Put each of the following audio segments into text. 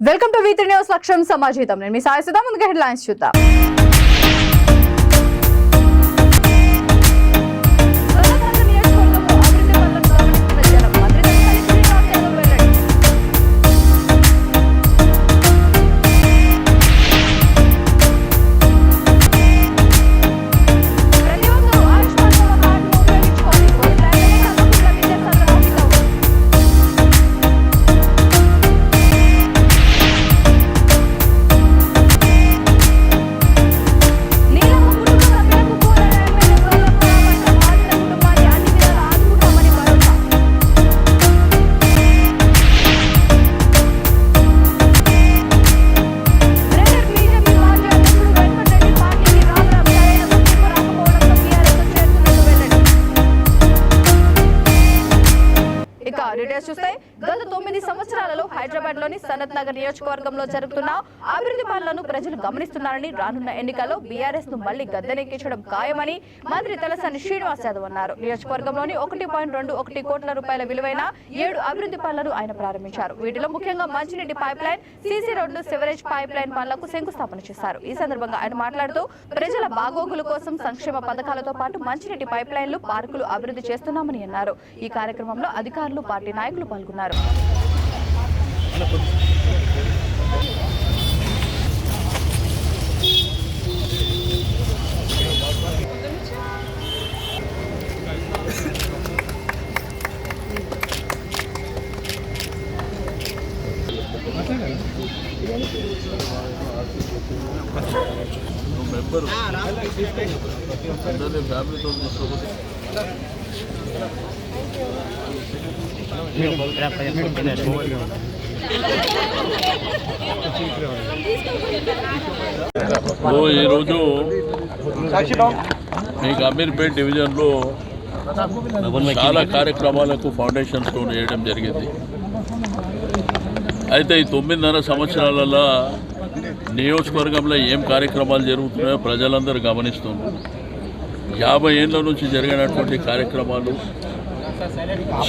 Welcome to V3 news లక్ష్యం సమాజహితం. నేను మీ సాయి సుధా. ముందుగా హెడ్లైన్స్ చూద్దాం. చూస్తే గత 9 సంవత్సరాలలో హైదరాబాద్ లోని సనత్ నగర్ నియోజకవర్గంలో జరుగుతున్న అభివృద్ధి పనులను ప్రజలు గమనిస్తున్నారని, రానున్న ఎన్నికల్లో బీఆర్ఎస్ ను మళ్లీ గద్దెనెక్కించడం ఖాయమని మంత్రి తలసాని శ్రీనివాస్ యాదవ్ అన్నారు. నియోజకవర్గంలోని 1.21 కోట్ల రూపాయల విలువైన 7 అభివృద్ధి పనులను ఆయన ప్రారంభించారు. వీటిలో ముఖ్యంగా మంచినీటి పైప్ లైన్, సీసీ రోడ్లు, సివరేజ్ పైప్ లైన్ పనులకు శంకుస్థాపన చేశారు. ఈ సందర్భంగా ఆయన మాట్లాడుతూ ప్రజల బాగోగుల కోసం సంక్షేమ పథకాలతో పాటు మంచినీటి పైప్ లైన్లు, పార్కులు అభివృద్ధి చేస్తున్నామని అన్నారు. ఈ కార్యక్రమంలో అధికారులు, పార్టీ నాయకులు పాల్గొన్నారు. ఈరోజు మీకు అమీర్పేట్ డివిజన్లో చాలా కార్యక్రమాలకు ఫౌండేషన్ స్టోన్ వేయడం జరిగింది. అయితే ఈ 9.5 సంవత్సరాలలో నియోజకవర్గంలో ఏం కార్యక్రమాలు జరుగుతున్నాయో ప్రజలందరూ గమనిస్తున్నారు. 50 ఏళ్ళ నుంచి జరిగినటువంటి కార్యక్రమాలు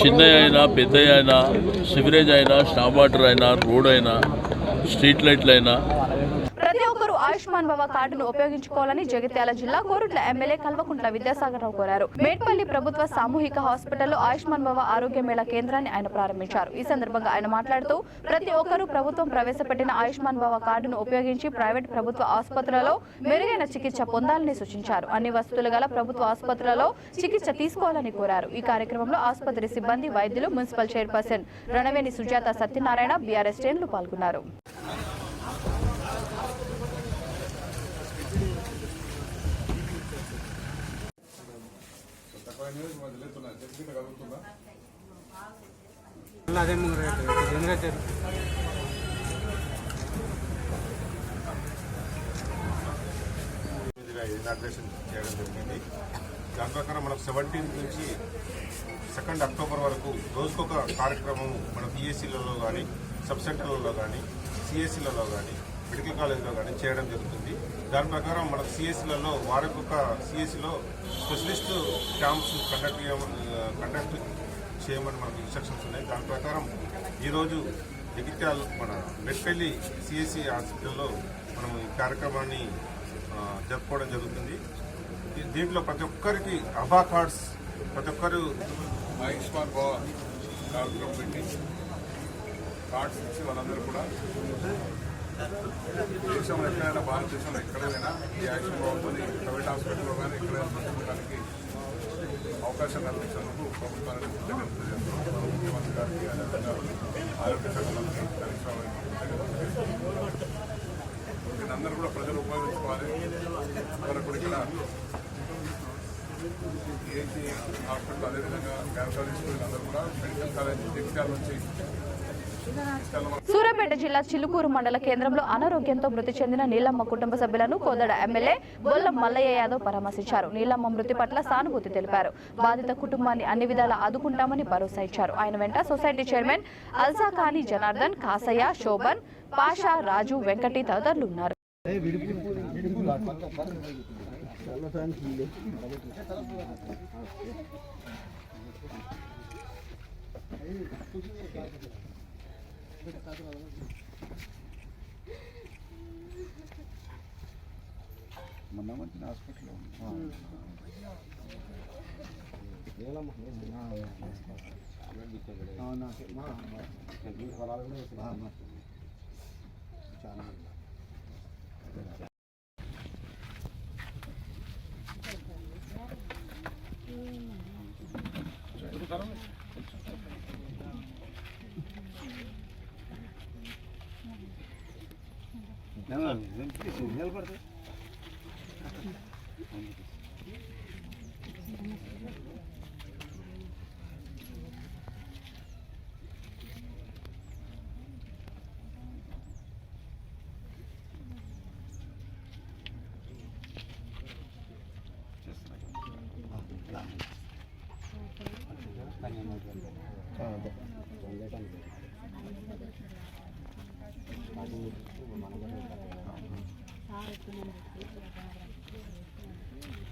చిన్న అయినా, పెద్ద అయినా, సివరేజ్ అయినా, స్టాప్ వాటర్ అయినా, రోడ్ అయినా, స్ట్రీట్ లైట్లు అయినా ప్రతి ఒక్కరూ ఆయుష్మాన్ భవ కార్డును ఉపయోగించుకోవాలని జగిత్యాల జిల్లా కోరుట్ల ఎమ్మెల్యే కల్వకుంట్ల విద్యాసాగర్ రావు కోరారు. మేడ్పల్లి ప్రభుత్వ సామూహిక హాస్పిటల్లో ఆయుష్మాన్ భవ ఆరోగ్య మేళా కేంద్రాన్ని ఆయన ప్రారంభించారు. ఈ సందర్భంగా ఆయన మాట్లాడుతూ ప్రతి ఒక్కరూ ప్రభుత్వం ప్రవేశపెట్టిన ఆయుష్మాన్ భవ కార్డును ఉపయోగించి ప్రైవేట్, ప్రభుత్వ ఆసుపత్రులలో మెరుగైన చికిత్స పొందాలని సూచించారు. అన్ని వసతులు గల ప్రభుత్వ ఆసుపత్రులలో చికిత్స తీసుకోవాలని కోరారు. ఈ కార్యక్రమంలో ఆసుపత్రి సిబ్బంది, వైద్యులు, municipal chairperson Ranaveni Sujatha Satyanarayana, BRS శ్రేణులు పాల్గొన్నారు. ఇనాగ్రేషన్ చేయడం జరిగింది. దాని ప్రకారం మనకు 17 నుంచి 2 అక్టోబర్ వరకు రోజుకొక కార్యక్రమం మన పిఎస్సీలలో కానీ, సబ్ సెంటర్లలో కానీ, సిఎస్సీలలో కానీ, మెడికల్ కాలేజీలో కానీ చేయడం జరుగుతుంది. దాని ప్రకారం మనకు సిఎస్సీలలో వారికొక సిఎస్సీలో స్పెషలిస్ట్ క్యాంప్స్ కండక్ట్ చేయమని మనకు ఇన్స్ట్రక్షన్స్ ఉన్నాయి. దాని ప్రకారం ఈరోజు జగిత్యాల మన మెట్పల్లి సిఎస్సీ హాస్పిటల్లో మనం ఈ కార్యక్రమాన్ని జరుపుకోవడం జరుగుతుంది. దీంట్లో ప్రతి ఒక్కరికి అబా కార్డ్స్, ప్రతి ఒక్కరు ఆయుష్మాన్ భవ కార్యక్రమం పెట్టి కార్డ్స్ ఇచ్చి వాళ్ళందరూ కూడా దేశంలో ఎక్కడైనా, భారతదేశంలో ఎక్కడైనా ఈ ఆయుష్మాన్ భవతో ప్రైవేట్ హాస్పిటల్లో కానీ ఎక్కడైనా పంచుకోవడానికి అవకాశం కల్పించినందుకు ప్రభుత్వానికి ముఖ్యమంత్రి గారికి, అదేవిధంగా ఆరోగ్య శాఖ మంత్రి అందరూ కూడా ప్రజలు ఉపయోగించుకోవాలి. వరకు ఇక్కడ ఏసీ హాస్పిటల్, అదేవిధంగా క్యాన్సర్ స్కూల్ అందరూ కూడా మెడికల్ కాలేజ్ జగిత్యాల నుంచి. సూర్యాపేట జిల్లా చిలుకూరు మండల కేంద్రంలో అనారోగ్యంతో మృతి చెందిన నీలమ్మ కుటుంబ సభ్యులను కోదడ ఎమ్మెల్యే బొల్లం మల్లయ్య యాదవ్ పరామర్శించారు. నీలమ్మ మృతి పట్ల సానుభూతి తెలిపారు. బాధిత కుటుంబాన్ని అన్ని విధాలా ఆదుకుంటామని భరోసా ఇచ్చారు. ఆయన వెంట సొసైటీ చైర్మన్ అల్సాఖాని జనార్దన్, కాసయ్య, శోభన్, పాషా, రాజు, వెంకటి తదితరులు ఉన్నారు.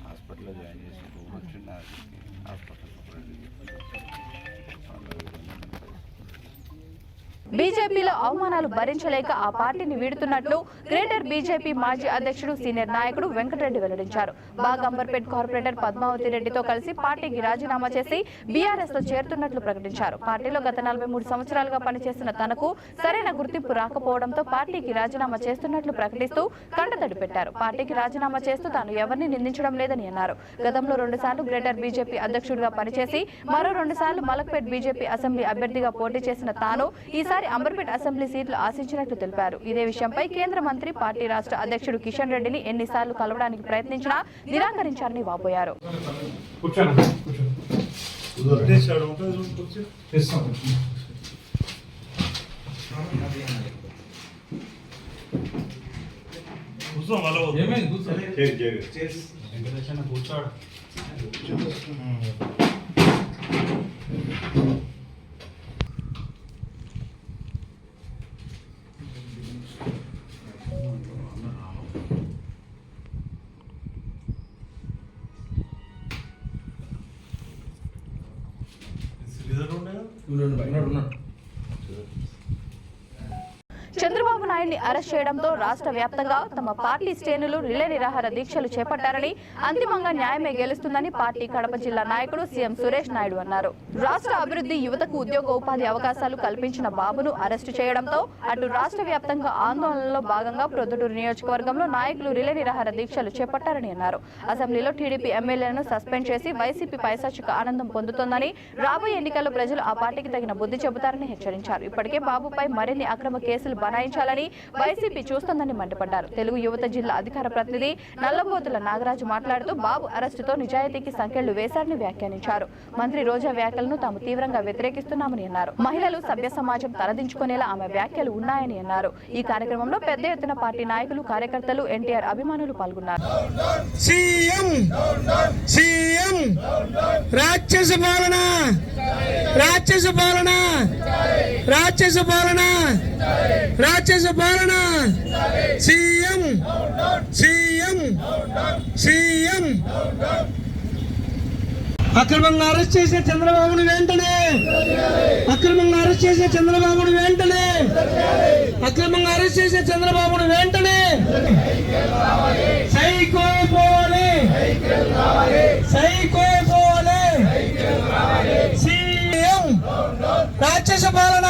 హాస్పిటల్లో జాయిన్ చేసి వచ్చిన హాస్పిటల్ బీజేపీలో అవమానాలు భరించలేక ఆ పార్టీని వీడుతున్నట్లు గ్రేటర్ బీజేపీ మాజీ అధ్యక్షుడు సీనియర్ నాయకుడు వెంకటరెడ్డి వెల్లడించారు. బాగంబర్పేట్ కార్పొరేటర్ పద్మావతి రెడ్డితో కలిసి పార్టీకి రాజీనామా చేసి బీఆర్ఎస్ లో చేరుతున్నట్లు ప్రకటించారు. పార్టీలో గత 43 సంవత్సరాలుగా పనిచేస్తున్న తనకు సరైన గుర్తింపు రాకపోవడంతో పార్టీకి రాజీనామా చేస్తున్నట్లు ప్రకటిస్తూ కంటతడి పెట్టారు. పార్టీకి రాజీనామా చేస్తూ తాను ఎవరిని నిందించడం లేదని అన్నారు. గతంలో 2 సార్లు గ్రేటర్ బీజేపీ అధ్యక్షుడిగా పనిచేసి మరో 2 సార్లు మలక్పేట్ బీజేపీ అసెంబ్లీ అభ్యర్థిగా పోటీ చేసిన తాను ఈసారి అంబర్పేట్ అసెంబ్లీ సీట్లు ఆశించినట్లు తెలిపారు. ఇదే విషయంపై కేంద్ర మంత్రి పార్టీ రాష్ట్ర అధ్యక్షుడు కిషన్ రెడ్డిని ఎన్నిసార్లు కలవడానికి ప్రయత్నించినా నిరాకరించారని వాపోయారు. చంద్రబాబు నాయుడిని అరెస్ట్ చేయడంతో రాష్ట్ర వ్యాప్తంగా తమ పార్టీ శ్రేణులు రిలే నిరాహార దీక్షలు చేపట్టారని, అంతిమంగా న్యాయమే గెలుస్తుందని పార్టీ కడప జిల్లా నాయకుడు సీఎం సురేష్ నాయుడు అన్నారు. రాష్ట్ర అభివృద్ధి, యువతకు ఉద్యోగ ఉపాధి అవకాశాలు కల్పించిన బాబును అరెస్టు చేయడంతో అటు రాష్ట్ర వ్యాప్తంగా ఆందోళనలో భాగంగా ప్రొద్దుటూరు నియోజకవర్గంలో నాయకులు రిలే నిరాహార దీక్షలు చేపట్టారని అన్నారు. అసెంబ్లీలో టీడీపీ ఎమ్మెల్యేలను సస్పెండ్ చేసి వైసీపీ పైశాచిక ఆనందం పొందుతోందని, రాబోయే ఎన్నికల్లో ప్రజలు ఆ పార్టీకి తగిన బుద్ధి చెబుతారని హెచ్చరించారు. ఇప్పటికే బాబుపై మరిన్ని అక్రమ కేసులు బనాయించాలని వైసీపీ చూస్తోందని మండిపడ్డారు. తెలుగు యువత జిల్లా అధికార ప్రతినిధి నల్లబోతుల నాగరాజు మాట్లాడుతూ బాబు అరెస్టుతో నిజాయితీకి సంకెళ్లు వేశారని వ్యాఖ్యానించారు. మంత్రి రోజా వ్యాఖ్యలను తాము తీవ్రంగా వ్యతిరేకిస్తున్నామని అన్నారు. మహిళలు సభ్య సమాజం తలదించుకునేలా ఆమె వ్యాఖ్యలు ఉన్నాయని అన్నారు. ఈ కార్యక్రమంలో పెద్ద ఎత్తున పార్టీ నాయకులు, కార్యకర్తలు, ఎన్టీఆర్ అభిమానులు పాల్గొన్నారు. రాక్షస పాలన సీఎం అక్రమంగా అరెస్ట్ చేసే చంద్రబాబును వెంటనే అక్రమంగా అరెస్ట్ చేసే చంద్రబాబును వెంటనే సైకో పోలే సీఎం రాక్షస పాలన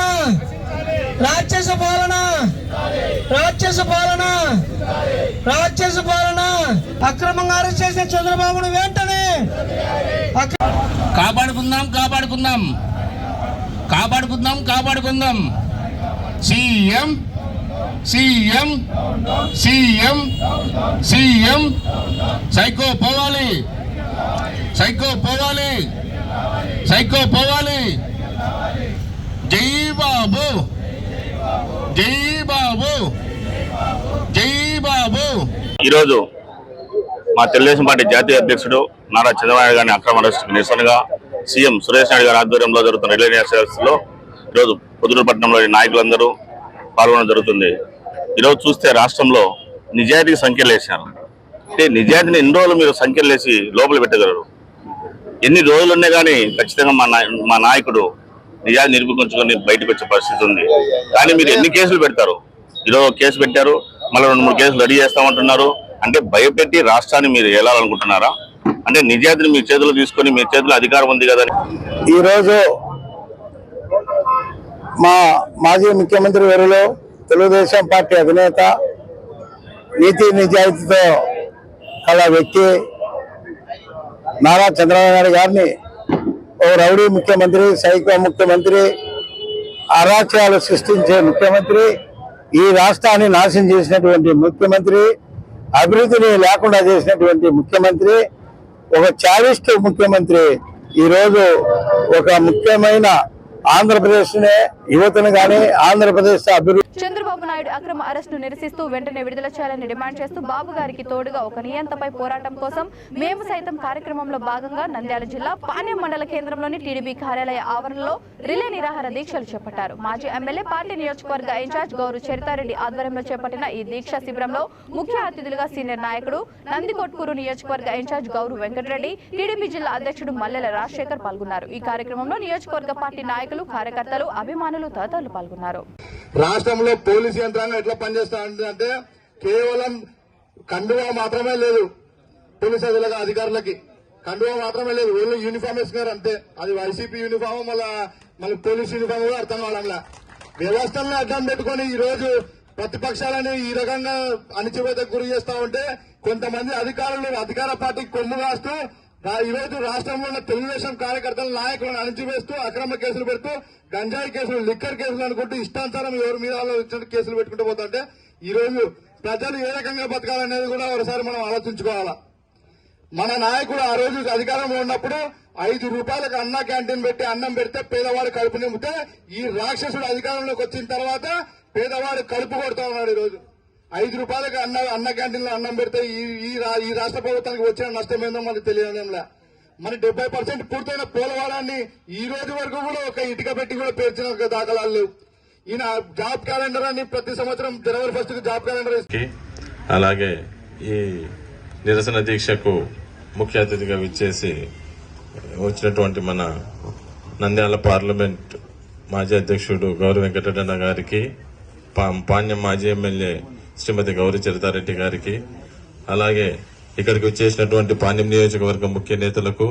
అక్రమంగా అరెస్ట్ చేసే చంద్రబాబును వెంటనే కాపాడుకుందాం సీఎం సైకో పోవాలి జై బాబు ఈరోజు మా తెలుగుదేశం పార్టీ జాతీయ అధ్యక్షుడు నారా చంద్రబాబు నాయుడు గారిని అక్రమ అరెస్టుకు నిరసనగా సీఎం సురేష్ నాయుడు గారి ఆధ్వర్యంలో జరుగుతున్న రిలే నిరాహార ఈరోజు పొద్దుటూరు పట్టణంలోని నాయకులందరూ పాల్గొనడం జరుగుతుంది. ఈరోజు చూస్తే రాష్ట్రంలో నిజాయితీకి సంఖ్యలు వేశారు. అంటే నిజాయితీని ఎన్ని రోజులు మీరు సంఖ్యలు వేసి లోపల పెట్టగలరు? ఎన్ని రోజులు ఉన్నాయి కానీ ఖచ్చితంగా మా నాయకుడు నిజాన్ని నిరూపించుకొని బయటకు వచ్చే పరిస్థితి ఉంది. కానీ మీరు ఎన్ని కేసులు పెడతారు? ఈరోజు కేసు పెట్టారు, మళ్ళీ 2-3 కేసులు రెడీ చేస్తామంటున్నారు. అంటే భయపెట్టి రాష్ట్రాన్ని మీరు ఏలాలనుకుంటున్నారా? అంటే నిజాయితీని మీ చేతిలో తీసుకొని మీ చేతిలో అధికారం ఉంది కదా. ఈరోజు మా మాజీ ముఖ్యమంత్రి వర్యులు తెలుగుదేశం పార్టీ అధినేత నీతి నిజాయితీతో కల వ్యక్తి నారా చంద్రబాబు నాయుడు గారిని ఓ రౌడీ ముఖ్యమంత్రి, సైకో ముఖ్యమంత్రి, అరాచకాలు సృష్టించే ముఖ్యమంత్రి, ఈ రాష్ట్రాన్ని నాశనం చేసినటువంటి ముఖ్యమంత్రి, అభివృద్ధిని లేకుండా చేసినటువంటి ముఖ్యమంత్రి, ఒక చారిస్ట్ ముఖ్యమంత్రి ఈరోజు ఒక ముఖ్యమైన ఆంధ్రప్రదేశ్ యువతను కానీ ఆంధ్రప్రదేశ్ అభివృద్ధి. చంద్రబాబు నాయుడు అక్రమ అరెస్టును నిరసిస్తూ వెంటనే విడుదల చేయాలని డిమాండ్ చేస్తూ బాబు గారికి తోడుగా ఒక నియంతపై పోరాటం కోసం మేము సైతం కార్యక్రమంలో భాగంగా నంద్యాల జిల్లా పాణ్యం మండల కేంద్రంలోని టీడీపీ కార్యాలయ ఆవరణలో రిలే నిరాహార దీక్షలు చేపట్టారు. మాజీ ఎమ్మెల్యే పార్టీ నియోజకవర్గ ఇన్ఛార్జ్ గౌరు చరితారెడ్డి ఆధ్వర్యంలో చేపట్టిన ఈ దీక్ష శిబిరంలో ముఖ్య అతిథులుగా సీనియర్ నాయకుడు నందికొట్కూరు నియోజకవర్గ ఇన్ఛార్జ్ గౌరు వెంకటరెడ్డి, టీడీపీ జిల్లా అధ్యక్షుడు మల్లెల రాజశేఖర్ పాల్గొన్నారు. ఈ కార్యక్రమంలో నియోజకవర్గ పార్టీ నాయకులు, కార్యకర్తలు, అభిమానులు తదితరులు పాల్గొన్నారు. రాష్ట్రంలో పోలీసు యంత్రాంగం ఎట్లా పనిచేస్తా అంటే కేవలం కండువా మాత్రమే లేదు, పోలీసు అధికారులకి కండువా మాత్రమే లేదు, ఓన్లీ యూనిఫామ్ వేసుకున్నారు అంతే. అది వైసీపీ యూనిఫామ్, మళ్ళీ పోలీసు యూనిఫామ్ కూడా అర్థం కావడంలా. వ్యవస్థలను అడ్డం పెట్టుకుని ఈ రోజు ప్రతిపక్షాలని ఈ రకంగా అణిచివేతకు గురి చేస్తా ఉంటే కొంతమంది అధికారులు అధికార పార్టీకి కొమ్ము కాస్తూ ఈ రోజు రాష్ట్రంలో ఉన్న తెలుగుదేశం కార్యకర్తల నాయకులను అణిచివేస్తూ అక్రమ కేసులు పెడుతూ గంజాయి కేసులు, లిక్కర్ కేసులు అనుకుంటూ ఇష్టానుసారం ఎవరి మీద వచ్చిన కేసులు పెట్టుకుంటూ పోతుంటే ఈ రోజు ప్రజలు ఏ రకంగా బతకాలనేది కూడా ఒకసారి మనం ఆలోచించుకోవాలా. మన నాయకుడు ఆ రోజు అధికారంలో ఉన్నప్పుడు 5 రూపాయలకు అన్న క్యాంటీన్ పెట్టి అన్నం పెడితే పేదవాడు కడుపు నింపితే, ఈ రాక్షసుడు అధికారంలోకి వచ్చిన తర్వాత పేదవాడు కడుపు కొడతా ఉన్నాడు. ఈ రోజు 5 రూపాయలకు అన్న క్యాంటీన్ లో అన్నం పెడితే ఈ రాష్ట్ర ప్రభుత్వానికి వచ్చిన నష్టం ఏందో మనకు తెలియడంలా. మన 70% పూర్తయిన పోలవరాన్ని ఈ రోజు వరకు కూడా ఒక ఇటుక పెట్టి కూడా పేర్చిన దాఖలాలు లేవు. ఈయన జాబ్ క్యాలెండర్ అని ప్రతి సంవత్సరం జనవరి 1 కి జాబ్ క్యాలెండర్ ఇస్తుంది. అలాగే ఈ నిరసన దీక్షకు ముఖ్య అతిథిగా విచ్చేసి వచ్చినటువంటి మన నంద్యాల పార్లమెంట్ మాజీ అధ్యక్షుడు గౌరవ వెంకటరెడ్డి గారికి, పాణ్యం మాజీ ఎమ్మెల్యే శ్రీమతి గౌరీ చరితారెడ్డి గారికి, అలాగే ఇక్కడికి వచ్చేసినటువంటి పాణ్యం నియోజకవర్గం ముఖ్య నేతలకు,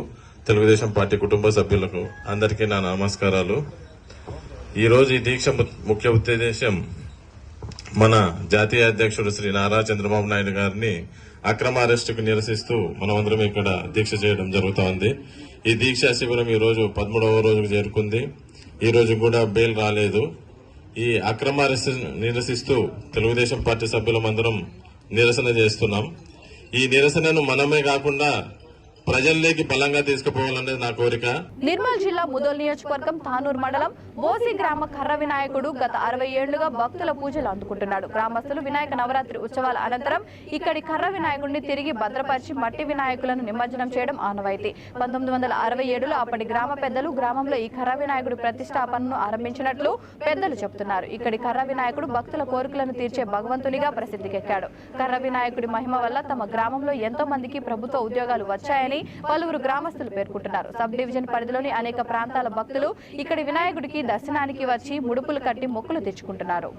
తెలుగుదేశం పార్టీ కుటుంబ సభ్యులకు అందరికీ నా నమస్కారాలు. ఈరోజు ఈ దీక్ష ముఖ్య ఉద్దేశం మన జాతీయ అధ్యక్షుడు శ్రీ నారా చంద్రబాబు నాయుడు గారిని అక్రమ అరెస్టుకు నిరసిస్తూ మనమందరం ఇక్కడ దీక్ష చేయడం జరుగుతోంది. ఈ దీక్షా శిబిరం ఈ రోజు 13వ రోజుకు చేరుకుంది. ఈ రోజు కూడా బెయిల్ రాలేదు. ఈ అక్రమ అరెస్టు నిరసిస్తూ తెలుగుదేశం పార్టీ సభ్యులమందరం నిరసన చేస్తున్నాం. ఈ నిరసనను మనమే కాకుండా ప్రజల్లోకి బలంగా తీసుకుపోవాలనేది నా కోరిక. నిర్మల్ జిల్లా ముదోల్ నియోజకవర్గం తానూరు మండలం బోసి గ్రామ కర్ర వినాయకుడు గత 60 ఏళ్లుగా భక్తుల పూజలు అందుకుంటున్నాడు. గ్రామస్తులు వినాయక నవరాత్రి ఉత్సవాల అనంతరం ఇక్కడి కర్ర వినాయకుడిని తిరిగి భద్రపరిచి మట్టి వినాయకులను నిమజ్జనం చేయడం ఆనవాయితీ. 1967లో అప్పటి గ్రామ పెద్దలు గ్రామంలో ఈ కర్ర వినాయకుడి ప్రతిష్టాపనను ఆరంభించినట్లు పెద్దలు చెబుతున్నారు. ఇక్కడి కర్ర వినాయకుడు భక్తుల కోరికలను తీర్చే భగవంతునిగా ప్రసిద్ధికెక్కాడు. కర్ర వినాయకుడి మహిమ వల్ల తమ గ్రామంలో ఎంతో మందికి ప్రభుత్వ ఉద్యోగాలు వచ్చాయని పలువురు గ్రామస్తులు పేర్కొంటున్నారు. సబ్ డివిజన్ పరిధిలోని అనేక ప్రాంతాల భక్తులు ఇక్కడి వినాయకుడికి దర్శనానికి వచ్చి ముడుపులు కట్టి మొక్కులు తెచ్చుకుంటున్నారు.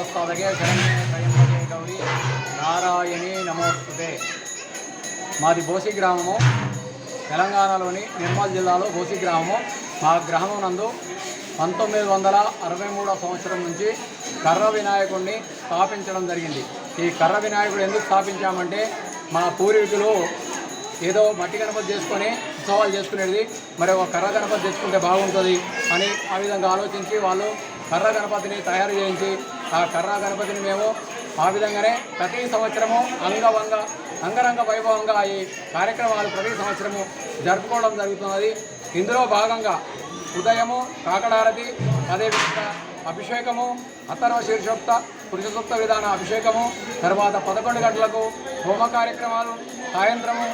ప్రసాదగే శరణ్యే త్రయంబకే గౌరీ నారాయణీ నమోస్తుతే. మాది బోసి గ్రామము, తెలంగాణలోని నిర్మల్ జిల్లాలో బోసి గ్రామము. మా గ్రామం నందు 1963 సంవత్సరం నుంచి కర్ర వినాయకుడిని స్థాపించడం జరిగింది. ఈ కర్ర వినాయకుడు ఎందుకు స్థాపించామంటే మా పూర్వీకులు ఏదో మట్టి గణపతి చేసుకొని ఉత్సవాలు చేసుకునేది, మరి ఒక కర్ర గణపతి తెచ్చుకుంటే బాగుంటుంది అని ఆ విధంగా ఆలోచించి వాళ్ళు కర్ర గణపతిని తయారు చేయించి ఆ కర్ర గణపతిని మేము ఆ విధంగానే ప్రతి సంవత్సరము అంగరంగ వైభవంగా ఈ కార్యక్రమాలు ప్రతి సంవత్సరము జరుపుకోవడం జరుగుతున్నది. ఇందులో భాగంగా ఉదయము కాకడారతి, అదేవిధంగా అభిషేకము, అథర్వ శీర్షోక్త పురుష సూక్త విధాన అభిషేకము, తర్వాత 11 గంటలకు హోమ కార్యక్రమాలు, సాయంత్రము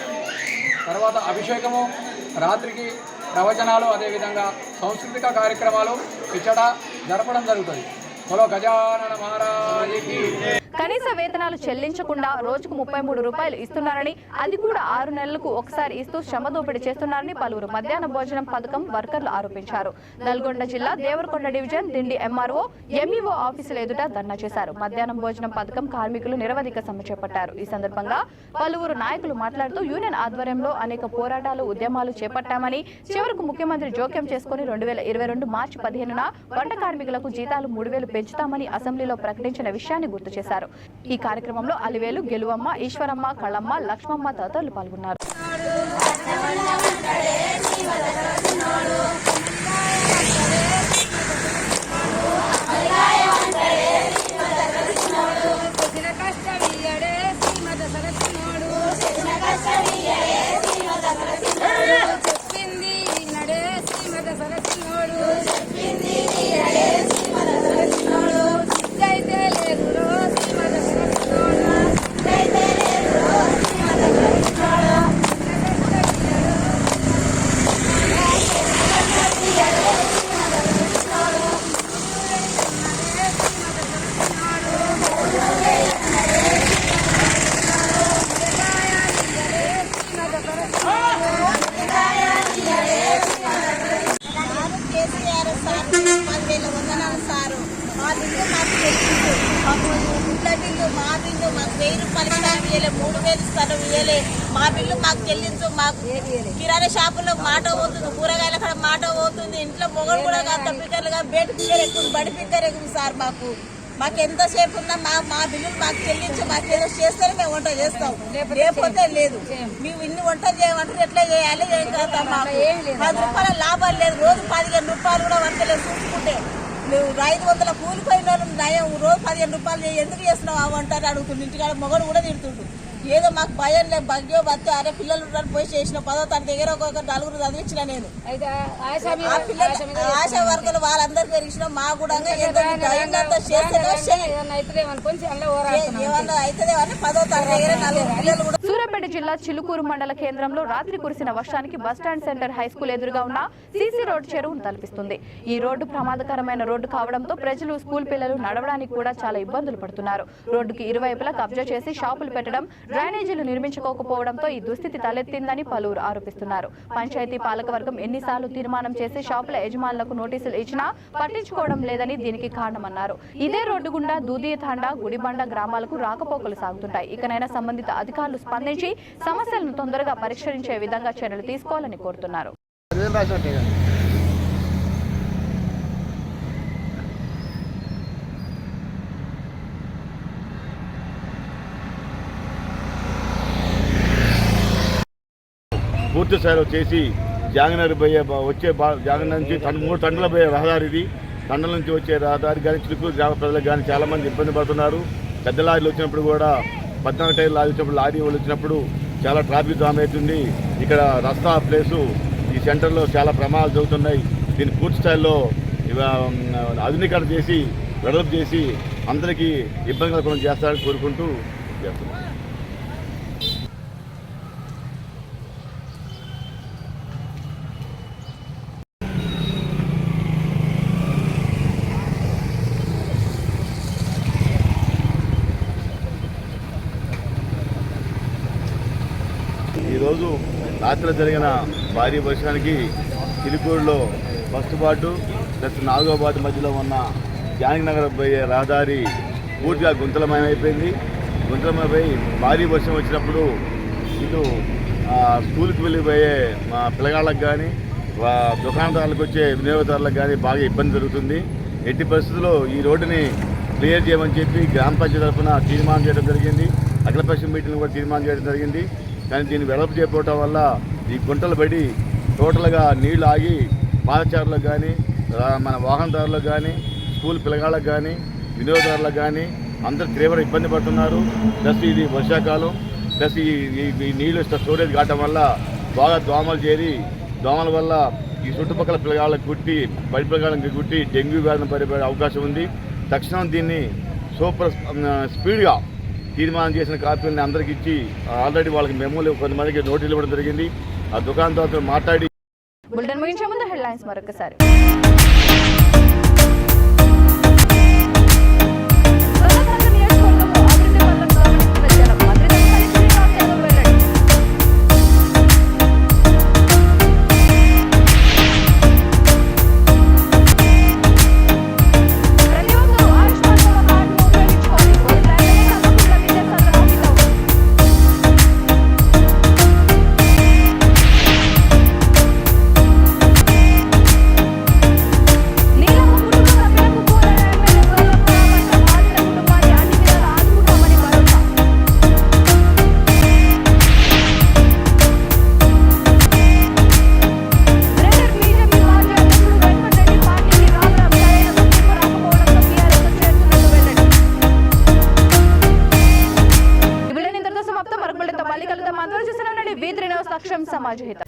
తర్వాత అభిషేకము, రాత్రికి ప్రవచనాలు, అదేవిధంగా సాంస్కృతిక కార్యక్రమాలు ఇచ్చట జరపడం జరుగుతుంది. బలో గజానన మహారాజుకి. కనీస వేతనాలు చెల్లించకుండా రోజుకు 33 రూపాయలు ఇస్తున్నారని, అది కూడా 6 నెలలకు ఒకసారి ఇస్తూ శ్రమ దోపిడీ చేస్తున్నారని పలువురు మధ్యాహ్న భోజనం పథకం వర్కర్లు ఆరోపించారు. నల్గొండ జిల్లా Devarakonda division Dindi MRO MEO ఆఫీసుల ఎదుట ధర్నా చేశారు. మధ్యాహ్నం భోజనం పథకం కార్మికులు నిరవధిక సమ్మె చేపట్టారు. ఈ సందర్భంగా పలువురు నాయకులు మాట్లాడుతూ యూనియన్ ఆధ్వర్యంలో అనేక పోరాటాలు, ఉద్యమాలు చేపట్టామని, చివరకు ముఖ్యమంత్రి జోక్యం చేసుకుని 2022 మార్చి 15న వంట కార్మికులకు జీతాలు 3000 పెంచుతామని అసెంబ్లీలో ప్రకటించిన విషయాన్ని గుర్తు చేశారు. ఈ కార్యక్రమంలో అలివేలు, గెలువమ్మ, ఈశ్వరమ్మ, కళమ్మ, లక్ష్మమ్మ తదితరులు పాల్గొన్నారు. మా బిల్లు మాకు చెల్లించు, మాకు కిరాణా షాపుల్లో మాట పోతుంది, కూరగాయల కాడ మాట పోతుంది, ఇంట్లో మొగలు కూడా తప్పికర్లుగా బయట పిక్కర్ ఎక్కువ, బడి పిక్కర్ ఎక్కువ సార్. మాకు ఎంతసేపు ఉన్నా మా బిల్లులు మాకు చెల్లించి మాకు ఏదో చేస్తేనే మేము వంట చేస్తాం, లేకపోతే లేదు. మేము ఇన్ని వంట చేయమంటారు, ఎట్లా చేయాలి ఏం కదా. మాకు 10 రూపాయల లాభాలు లేదు, రోజు 15 రూపాయలు కూడా వంటలేదు చూసుకుంటే. నువ్వు 500 కూలిపోయిన వాళ్ళు నయం, రోజు 15 రూపాయలు ఎందుకు చేస్తున్నావు ఆ వంట అని అడుగుతుండు. ఇంటికాడ మొగడు కూడా తిడుతుండు. ఏదో మాకు భయం లేదు, బగ్గో బతి అరే పిల్లలు పోయి చేసిన 10వ తన దగ్గర ఒక 4 చదివించిన నేను. ఆశా వర్గాలు వాళ్ళందరూ పెరిగిన మా కూడా ఏమన్నా అవుతుందేమని 10వ తన దగ్గర 4 పిల్లలు కూడా. సూర్యాపేట జిల్లా చిలుకూరు మండల కేంద్రంలో రాత్రి కురిసిన వర్షానికి బస్టాండ్ సెంటర్ హైస్కూల్ ఎదురుగా ఉన్న సీసీ రోడ్డు చెరువును తలపిస్తుంది. ఈ రోడ్డు ప్రమాదకరమైన రోడ్డు కావడంతో ప్రజలు, స్కూల్ పిల్లలు నడవడానికి కూడా చాలా ఇబ్బందులు పడుతున్నారు. రోడ్డుకి ఇరువైపులా కబ్జా చేసి షాపులు పెట్టడం, డ్రైనేజీలు నిర్మించుకోకపోవడంతో ఈ దుస్థితి తలెత్తిందని పలువురు ఆరోపిస్తున్నారు. పంచాయతీ పాలకవర్గం ఎన్నిసార్లు తీర్మానం చేసి షాపుల యజమానులకు నోటీసులు ఇచ్చినా పట్టించుకోవడం లేదని దీనికి కారణమన్నారు. ఇదే రోడ్డు గుండా దూదీతాండ, గుడిబండ గ్రామాలకు రాకపోకలు సాగుతుంటాయి. ఇకనైనా సంబంధిత అధికారులు స్పందించి సమస్యలను తొందరగా పరిష్కరించే విధంగా చర్యలు తీసుకోవాలని కోరుతున్నారు. పూర్తి స్థాయిలో చేసి జాగనగర్ వచ్చే జాగనగర్ నుంచి 3 టన్నుల పోయే రహదారి ఇది. టన్నుల నుంచి వచ్చే రహదారి కానీ చిలుకూరు గ్రామ ప్రజలకు కానీ చాలామంది ఇబ్బంది పడుతున్నారు. పెద్ద లారీలు వచ్చినప్పుడు కూడా 14 టైర్లు లారీ వచ్చినప్పుడు, లారీ వాళ్ళు వచ్చినప్పుడు చాలా ట్రాఫిక్ జామ్ అవుతుంది. ఇక్కడ రస్తా ప్లేసు ఈ సెంటర్లో చాలా ప్రమాదాలు జరుగుతున్నాయి. దీన్ని పూర్తి స్థాయిలో ఆధునీకరణ చేసి డెవలప్ చేసి అందరికీ ఇబ్బంది కలగకుండా చేస్తారని కోరుకుంటూ చేస్తున్నాం. ఈరోజు రాత్రి జరిగిన భారీ వర్షానికి చిలుకూరులో ఫస్ట్ బాటు ప్లస్ 4వ బాటు మధ్యలో ఉన్న జానకినగర్ పోయే రహదారి పూర్తిగా గుంతలమయమైపోయింది. గుంతలమయమై భారీ వర్షం వచ్చినప్పుడు ఇటు స్కూల్కి వెళ్ళిపోయే మా పిల్లగాళ్ళకు కానీ దుకాణదారులకు వచ్చే వినియోగదారులకు కానీ బాగా ఇబ్బంది జరుగుతుంది. ఎట్టి పరిస్థితుల్లో ఈ రోడ్డుని క్లియర్ చేయమని చెప్పి గ్రామ పంచాయతీ తరఫున తీర్మానం చేయడం జరిగింది. అఖిలపక్ష మీటింగ్ కూడా తీర్మానం చేయడం జరిగింది. కానీ దీన్ని వెడల్పు చేయకపోవటం వల్ల ఈ గుంటలు పడి టోటల్గా నీళ్లు ఆగి పాదచారులకు కానీ మన వాహనదారులకు కానీ స్కూల్ పిల్లగాళ్ళకు కానీ వినియోగదారులకు కానీ అందరూ తీవ్ర ఇబ్బంది పడుతున్నారు. ప్లస్ ఇది వర్షాకాలం, ప్లస్ ఈ నీళ్ళు స్టోరేజ్ కావటం వల్ల బాగా దోమలు చేరి దోమల వల్ల ఈ చుట్టుపక్కల పిల్లగాళ్ళకి కుట్టి బడి పిల్లగాళ్ళకి కుట్టి డెంగ్యూ వ్యాధిని పడిపోయే అవకాశం ఉంది. తక్షణం దీన్ని స్పీడ్గా తీర్మానం చేసిన కాపీలని అందరికి ఇచ్చి ఆల్రెడీ వాళ్ళకి మెమోలు కొంతమందికి నోటీసులు ఇవ్వడం జరిగింది. ఆ దుకాణదారుతో మాట్లాడి బులెటిన్ ముగించే ముందు హెడ్లైన్స్ మరొకసారి. మళ్ళీ కలుద్దాం. అందరూ చూసిన వీధి సక్షం సమాజ హిత.